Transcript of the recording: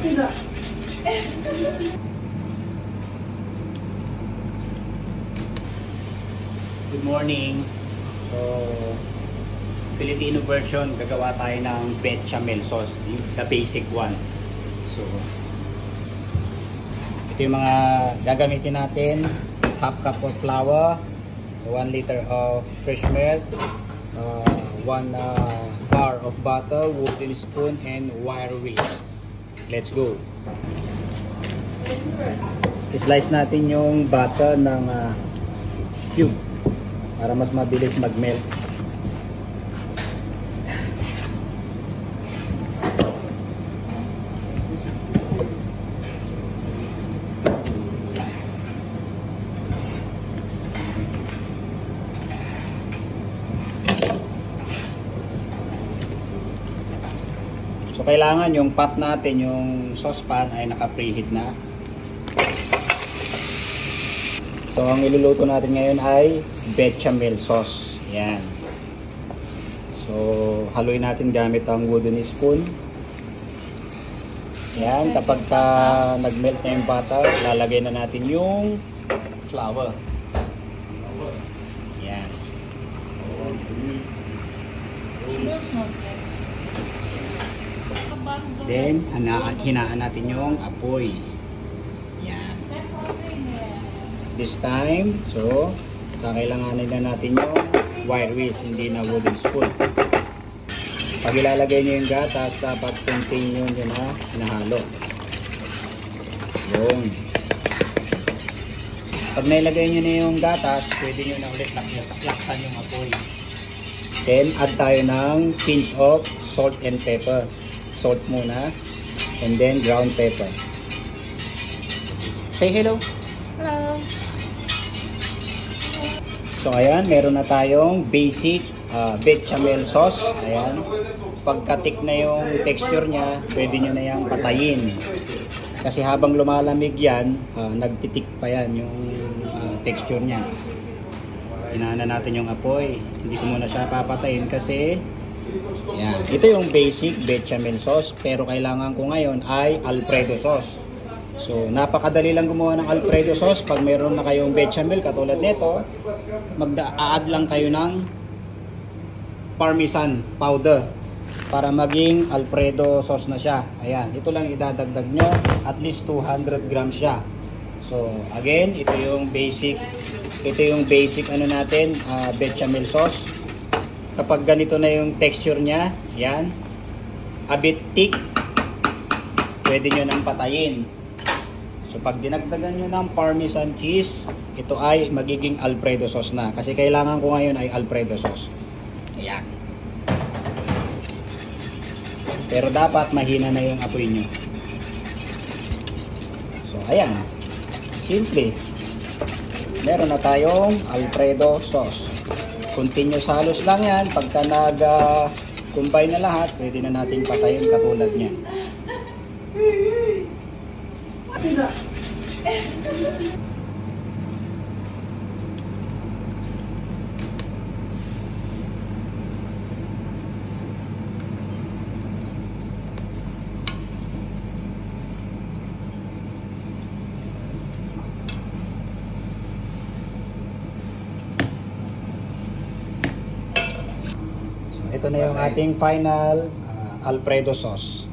Good morning. So, Filipino version, gagawa tayo ng bechamel sauce, the basic one. So, ito yung mga gagamitin natin. Half cup of flour, 1 liter of fresh milk, 1 bar of butter, wooden spoon, and wire whisk. Let's go. I-slice natin yung butter ng cube para mas mabilis mag-melt. So kailangan yung pot natin, yung saucepan ay naka-preheat na. So ang iluluto natin ngayon ay bechamel sauce. Yan. So haluin natin gamit ang wooden spoon. Yan, kapag nag-melt na yung butter, lalagay na natin yung flour. Yan. Then, hinaan natin yung apoy. Yan. This time, so, kakailanganin na natin yung wire whisk, hindi na wooden spoon. Pag ilalagay nyo yung gatas, dapat continue nyo na hinahalo. Yun. Pag nailagay nyo na yung gatas, pwede nyo na ulit laksan yung apoy. Then, add tayo ng pinch of salt and pepper. Salt muna, and then ground pepper. Say hello. Hello. So ayan, meron na tayong basic bechamel sauce. Ayan. Pagka-thick na yung texture niya, pwede nyo na yung patayin. Kasi habang lumalamig yan, nagtitik pa yan yung texture niya. Hinaan na natin yung apoy. Hindi ko muna siya papatayin kasi yan. Ito yung basic bechamel sauce, pero kailangan ko ngayon ay Alfredo sauce. So, napakadali lang gumawa ng Alfredo sauce. Pag meron na kayong bechamel katulad nito, mag-add lang kayo ng parmesan powder para maging Alfredo sauce na siya. Ayan, ito lang idadagdag nyo, at least 200 grams siya. So, again, ito yung basic ano natin, bechamel sauce. Kapag ganito na yung texture niya, yan, a bit thick, pwede nyo nang patayin. So pag dinagdagan nyo ng parmesan cheese, ito ay magiging Alfredo sauce na. Kasi kailangan ko ngayon ay Alfredo sauce. Ayan. Pero dapat mahina na yung apoy nyo. So ayan, simple. Meron na tayong Alfredo sauce. Continuous halos lang yan. Pagka nag-combine na lahat, pwede na natin patayin katulad niyan. Ito na yung ating final Alfredo sauce.